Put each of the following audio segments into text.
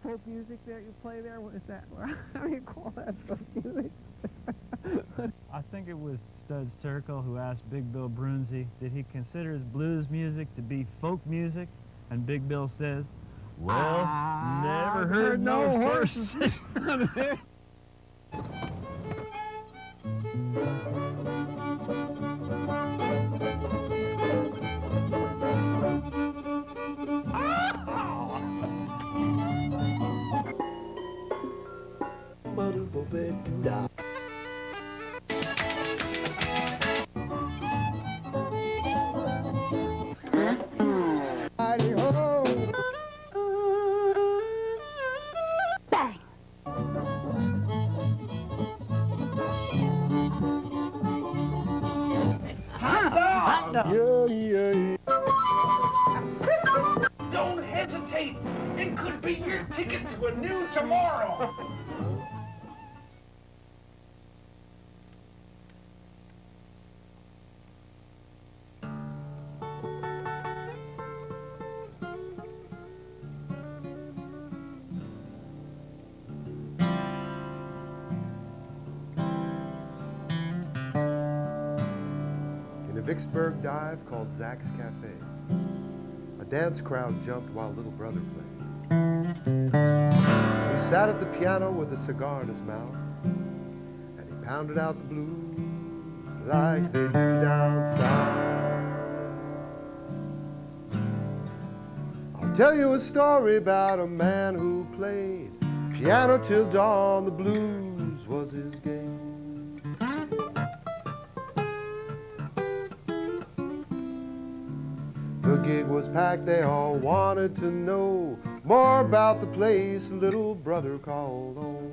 folk music that you play there? What is that? How do you call that folk music? I think it was Studs Terkel who asked Big Bill Brunzi, did he consider his blues music to be folk music? And Big Bill says, well, never heard no horses. Don't hesitate. It could be your ticket to a new tomorrow. In a Vicksburg dive called Zach's Cafe, a dance crowd jumped while little brother played. He sat at the piano with a cigar in his mouth, and he pounded out the blues like they do down south. I'll tell you a story about a man who played piano till dawn. The blues was his game. The gig was packed, they all wanted to know more about the place little brother called home.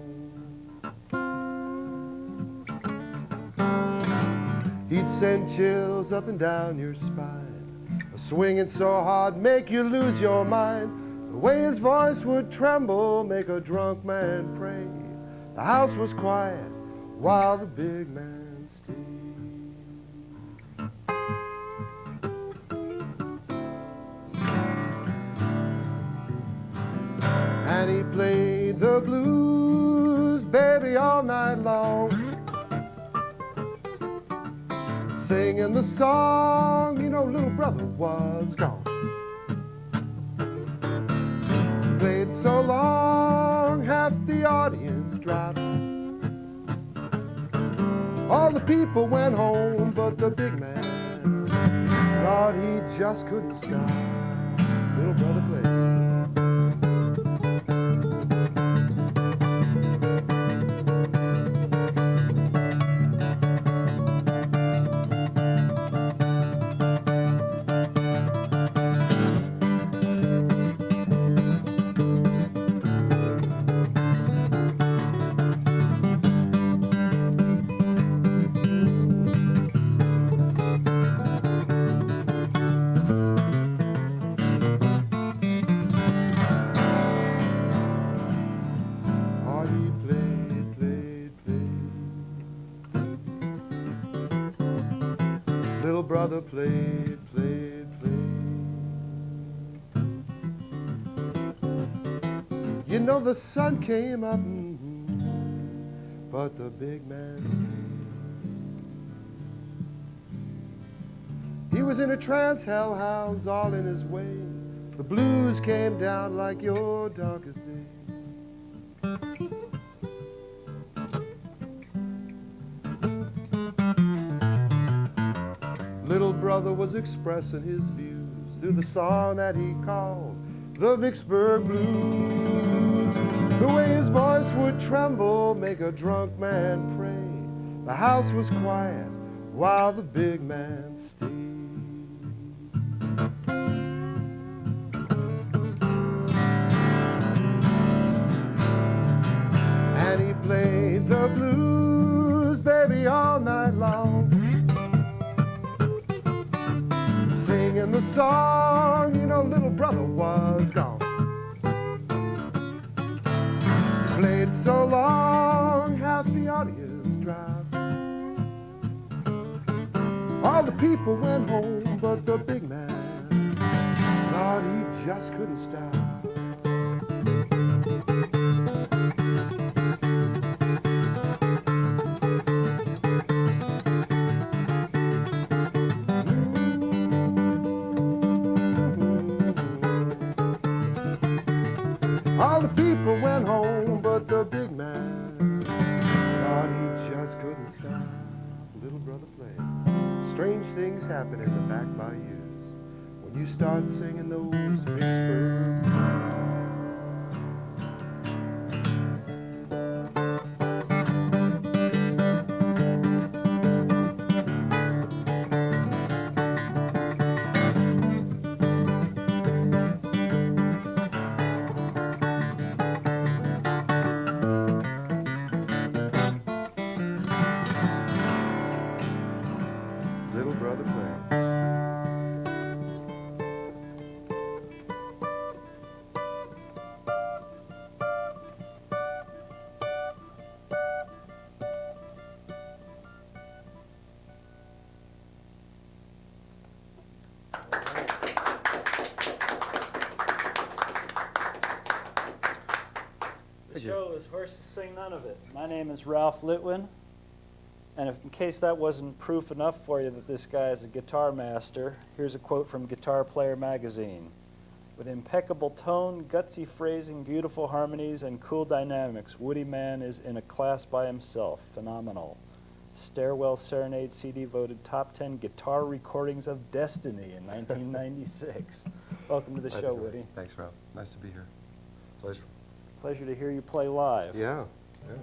He'd send chills up and down your spine, a swinging so hard make you lose your mind. The way his voice would tremble make a drunk man pray. The house was quiet while the big man stayed. And he played the blues, baby, all night long, singing the song, you know, little brother was gone. Played so long, half the audience dropped. All the people went home, but the big man, Lord, he just couldn't stop. Little brother played. Little brother played, played, played. You know the sun came up, but the big man stayed. He was in a trance, hellhounds all in his way. The blues came down like your darkest day. Little brother was expressing his views through the song that he called the Vicksburg Blues. The way his voice would tremble, make a drunk man pray. The house was quiet while the big man stayed. And he played the blues, baby, all night long, singing the song, you know, little brother was gone. He played so long, half the audience dropped. All the people went home, but the big man, Lord, he just couldn't stop. All the people went home, but the big man thought he just couldn't stop. Little brother played. Strange things happen in the back bayous when you start singing those Vicksburg blues. Little brother played. The show is Horses Sing None of It. My name is Ralph Litwin, and if, in case that wasn't proof enough for you that this guy is a guitar master, here's a quote from Guitar Player magazine. With impeccable tone, gutsy phrasing, beautiful harmonies, and cool dynamics, Woody Mann is in a class by himself. Phenomenal. Stairwell Serenade CD voted top 10 guitar recordings of destiny in 1996. Welcome to the show, Woody. Thanks, Ralph. Nice to be here. Pleasure. Pleasure to hear you play live. Yeah, yeah.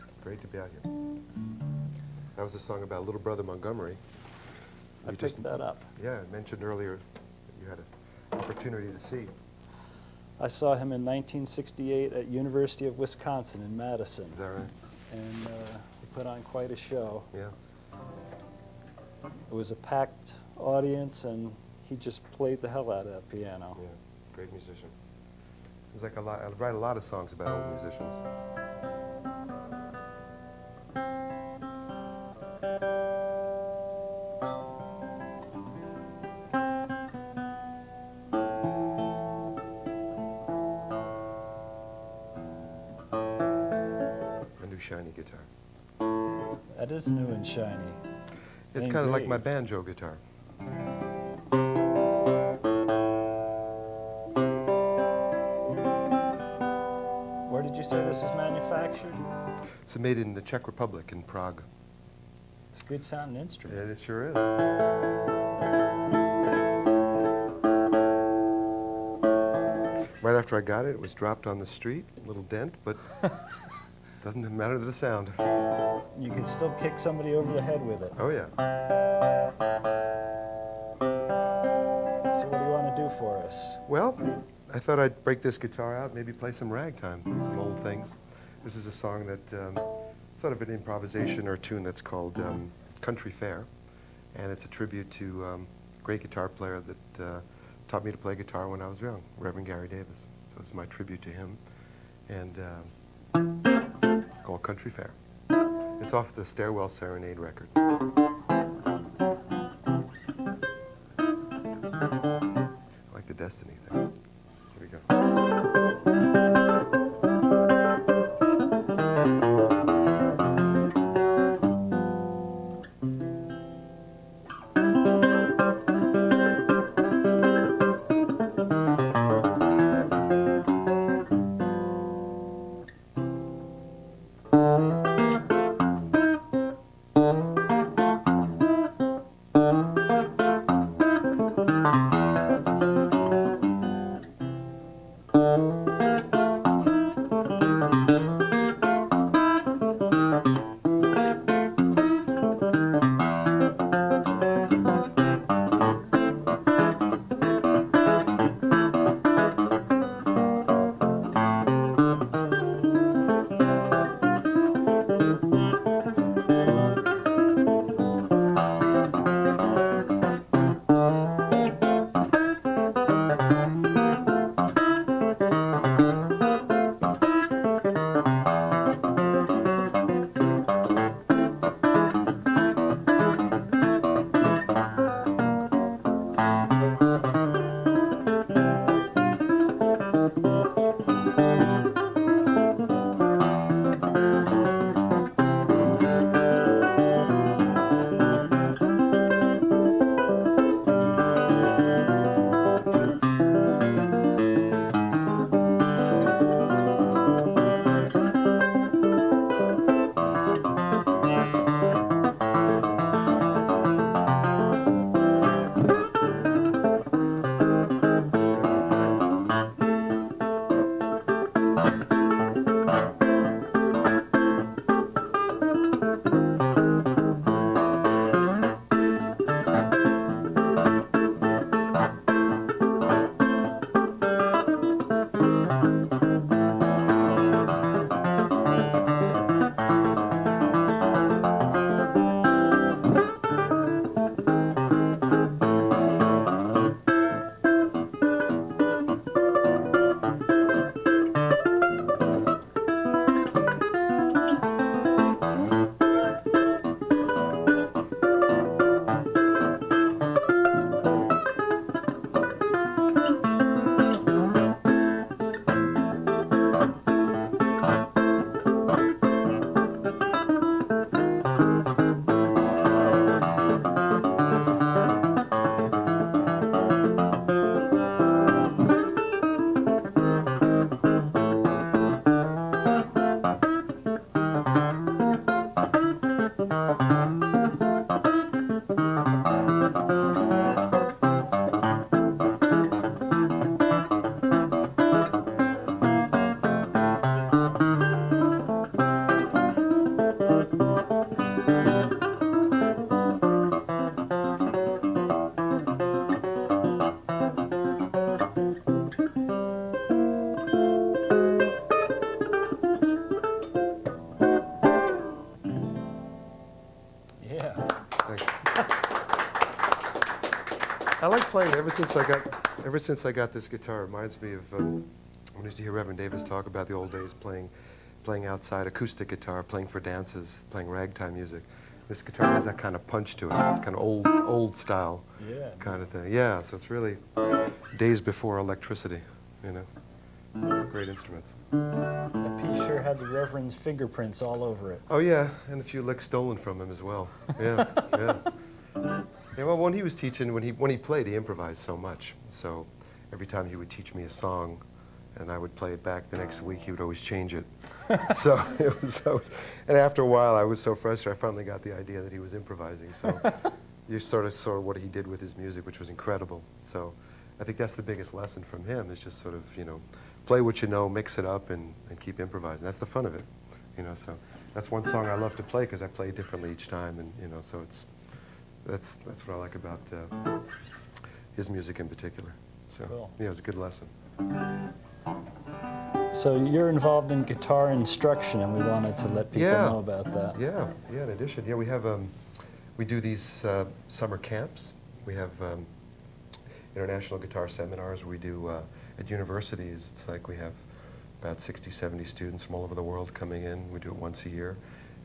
It's great to be out here. That was a song about Little Brother Montgomery. I picked that up. Yeah, I mentioned earlier that you had an opportunity to see. I saw him in 1968 at University of Wisconsin in Madison. Is that right? And he put on quite a show. Yeah. It was a packed audience, and he just played the hell out of that piano. Yeah, great musician. It was like a lot. I write a lot of songs about old musicians. A new shiny guitar. That is new and shiny. It's And kind of like my engraved. banjo guitar. Where did you say this is manufactured? It's made in the Czech Republic in Prague. It's a good sounding Yeah, instrument. it sure is. Right after I got it, it was dropped on the street, a little dent, but doesn't matter to the sound. You could still kick somebody over the head with it. Oh yeah. So what do you want to do for us? Well, I thought I'd break this guitar out, maybe play some ragtime, some old things. This is a song that, sort of an improvisation or tune that's called Country Fair, and it's a tribute to a great guitar player that taught me to play guitar when I was young, Reverend Gary Davis. So it's my tribute to him, and called Country Fair. It's off the Stairwell Serenade record. I like the Destiny thing. Here we go. like playing ever since I got this guitar. It reminds me of when I used to hear Reverend Davis talk about the old days playing outside acoustic guitar, playing for dances, playing ragtime music. This guitar has that kind of punch to it. It's kind of old style kind of thing. Yeah, so it's really days before electricity, you know. Great instruments. That piece sure had the Reverend's fingerprints all over it. Oh yeah, and a few licks stolen from him as well. Yeah, yeah. Yeah, well, when he was teaching, when he played, he improvised so much. So every time he would teach me a song, and I would play it back the next week, he would always change it. So it was and after a while, I was so frustrated, I finally got the idea that he was improvising. So you sort of saw what he did with his music, which was incredible. So I think that's the biggest lesson from him, is just sort of, you know, play what you know, mix it up, and keep improvising. That's the fun of it, you know. So that's one song I love to play because I play differently each time, and you know, so that's what I like about his music in particular. So cool. Yeah, it was a good lesson. So you're involved in guitar instruction, and we wanted to let people know about that. Yeah, yeah. In addition, yeah, we have we do these summer camps. We have international guitar seminars we do at universities. It's like we have about 60, 70 students from all over the world coming in. We do it once a year.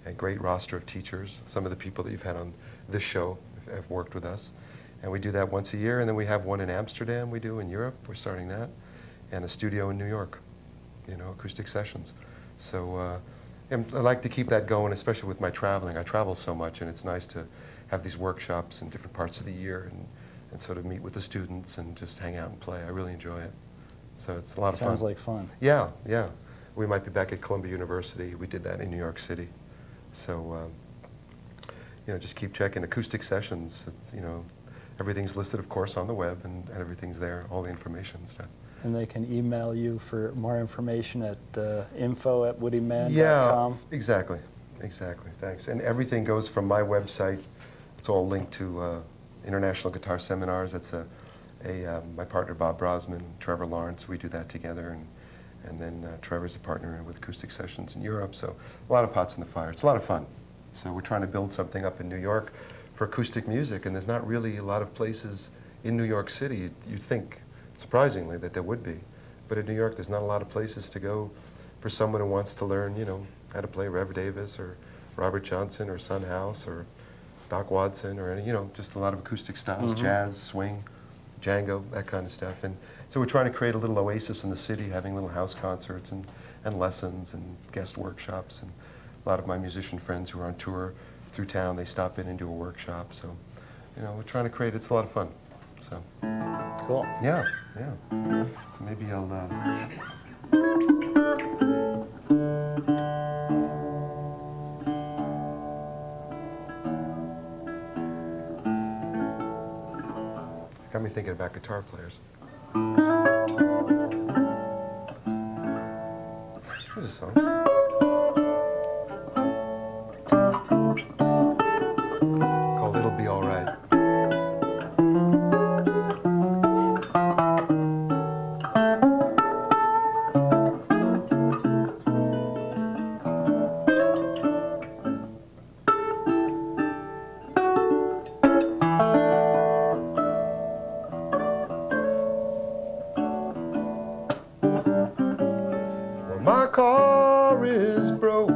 A great roster of teachers. Some of the people that you've had on this show have worked with us. And we do that once a year. And then we have one in Amsterdam we do in Europe. We're starting that. And a studio in New York, you know, acoustic sessions. So and I like to keep that going, especially with my traveling. I travel so much, and it's nice to have these workshops in different parts of the year and sort of meet with the students and just hang out and play. I really enjoy it. So it's a lot of fun. Sounds like fun. Yeah, yeah. We might be back at Columbia University. We did that in New York City. So, you know, just keep checking acoustic sessions. It's, you know, everything's listed, of course, on the web, and everything's there, all the information and stuff. And they can email you for more information at info@woodyman.com. Yeah, exactly, thanks. And everything goes from my website. It's all linked to International Guitar Seminars. That's my partner Bob Brosman, Trevor Lawrence. We do that together, and then Trevor's a partner with Acoustic Sessions in Europe. So a lot of pots in the fire. It's a lot of fun. So we're trying to build something up in New York for acoustic music, and there's not really a lot of places in New York City. You'd think, surprisingly, that there would be. But in New York, there's not a lot of places to go for someone who wants to learn, you know, how to play Rev Davis or Robert Johnson or Son House or Doc Watson or any, you know, just a lot of acoustic styles, jazz, swing, Django, that kind of stuff. And so we're trying to create a little oasis in the city, having little house concerts and lessons and guest workshops. And a lot of my musician friends who are on tour through town, they stop in and do a workshop. So, you know, we're trying to create, it's a lot of fun. So. Cool. Yeah, yeah. So maybe I'll. Got me thinking about guitar players. Here's a song. Called It'll Be All Right. My car is broke,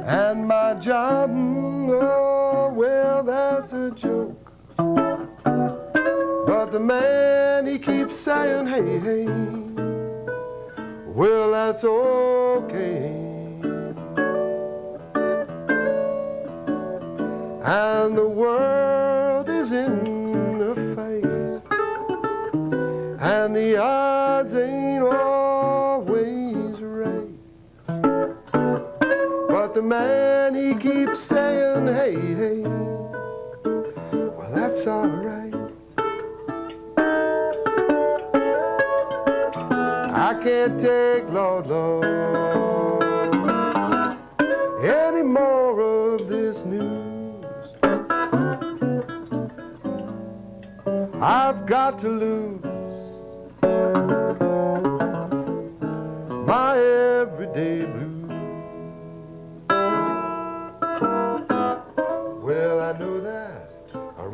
and my job, oh, well, that's a joke. But the man, he keeps saying, hey, hey, well, that's okay. And the world is in a fight, and the odds ain't always right. But the man, he keeps saying, hey, hey, well, that's all right. I can't take, Lord, any more of this news. I've got to lose my everyday blues. Well, I know that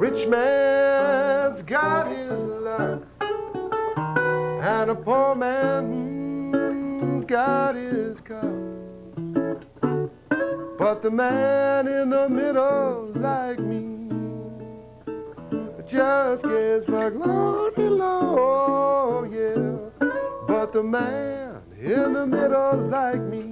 rich man's got his luck, and a poor man got his cup. But the man in the middle, like me, just gets my glory low, yeah. But the man in the middle, like me,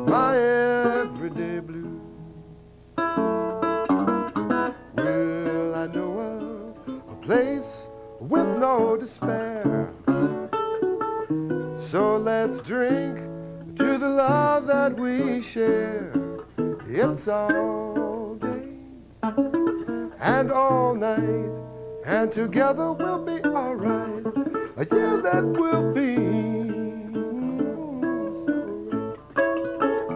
my everyday blue. Well, I know of a place with no despair. So let's drink to the love that we share. It's all day and all night, and together we'll be alright. Yeah, that will be so right.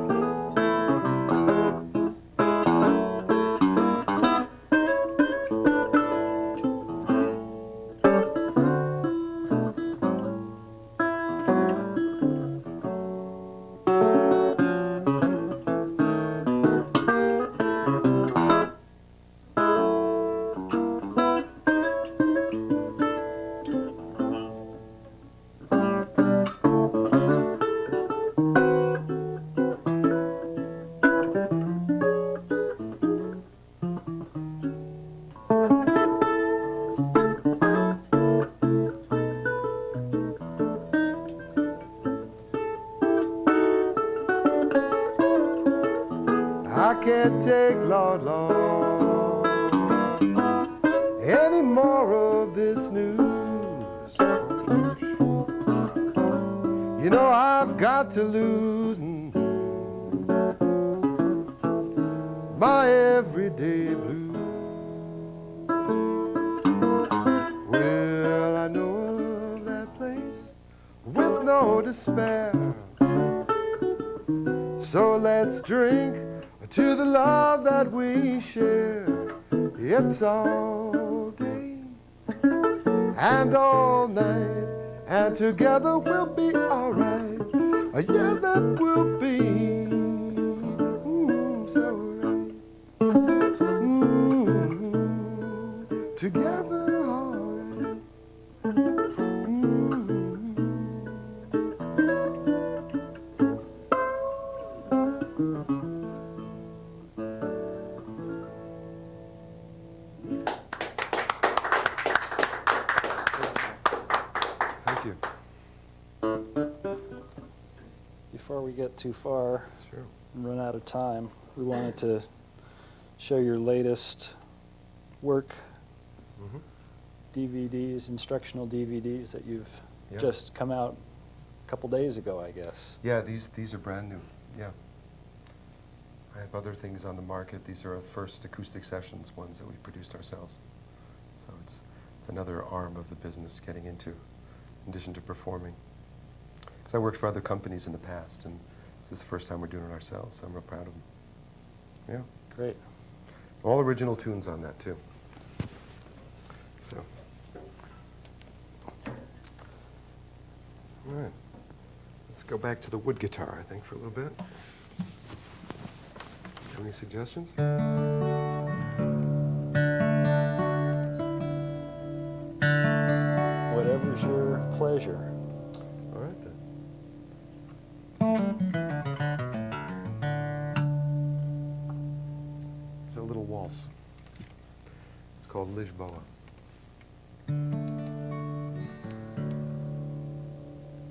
I can't take, Lord, Lord, any more of this news. You know I've got to lose my everyday blues. Well, I know of that place with no despair. So let's drink to the love that we share. It's all day and all night, and together we'll be alright. Yeah, that will be so right. Together alright. Thank you. Before we get too far Sure. and run out of time, we wanted to show your latest work, DVDs, instructional DVDs that you've Yeah. just come out a couple days ago, I guess. Yeah, these are brand new. Yeah. I have other things on the market. These are our first acoustic sessions, ones that we produced ourselves. So it's another arm of the business getting into, in addition to performing. Because I worked for other companies in the past, and this is the first time we're doing it ourselves, so I'm real proud of them. Yeah. Great. All original tunes on that, too. So. All right. Let's go back to the wood guitar, I think, for a little bit. Have any suggestions? Whatever's your pleasure. All right, then. It's a little waltz. It's called Lisboa.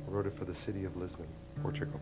I wrote it for the city of Lisbon, Portugal.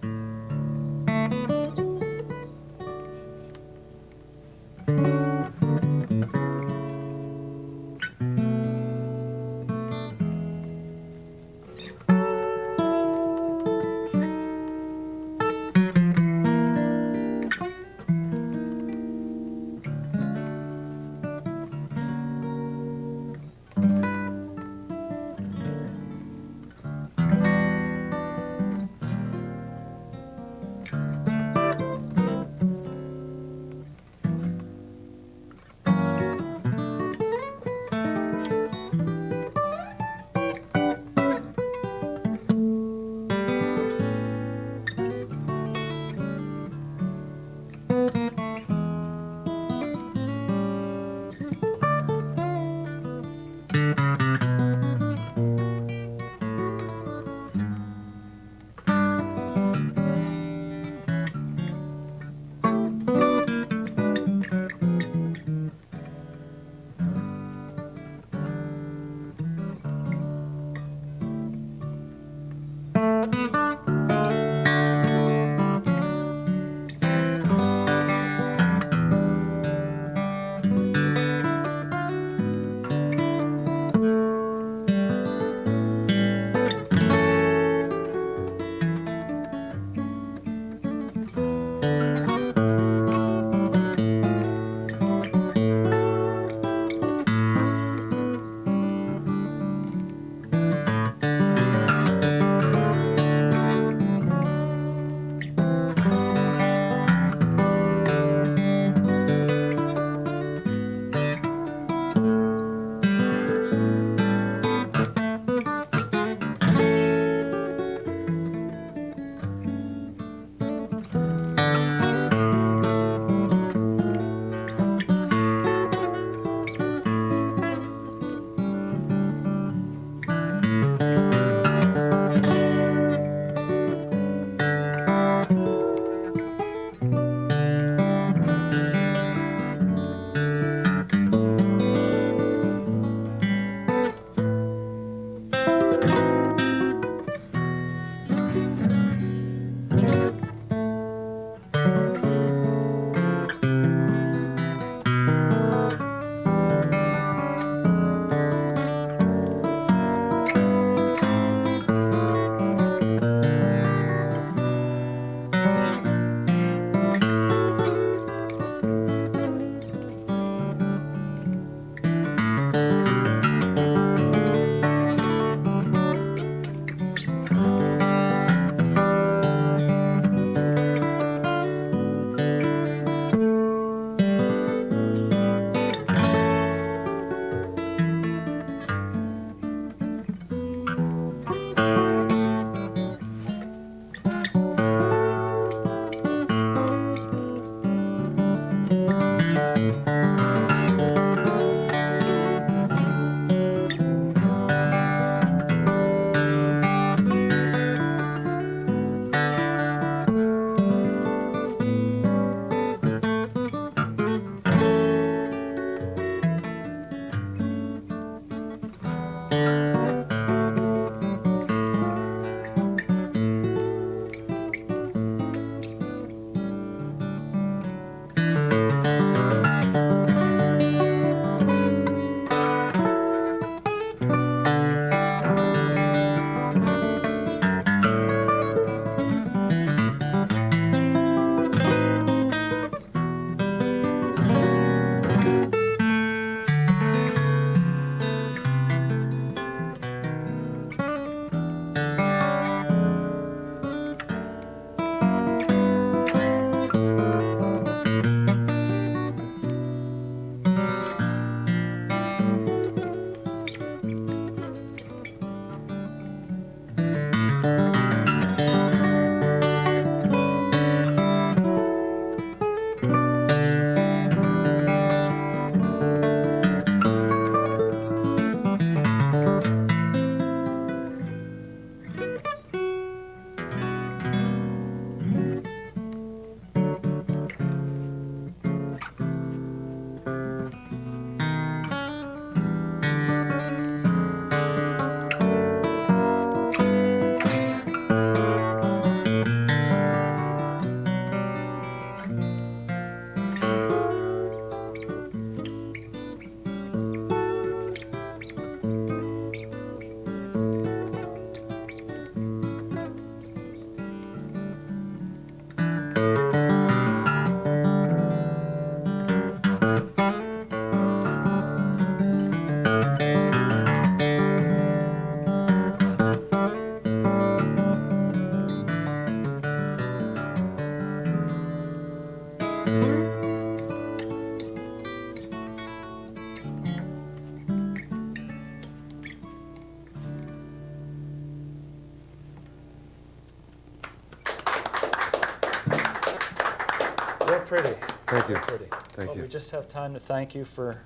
Real pretty. Thank you. Real pretty. Thank Well, you. we just have time to thank you for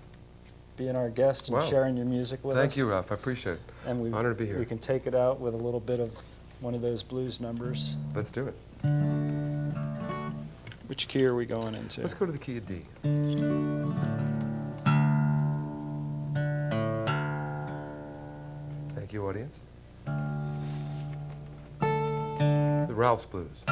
being our guest and Wow. sharing your music with Thank us. you, Ralph. I appreciate it. And we, Honored to be here. we can take it out with a little bit of one of those blues numbers. Let's do it. Which key are we going into? Let's go to the key of D. Thank you, audience. The Ralph's Blues.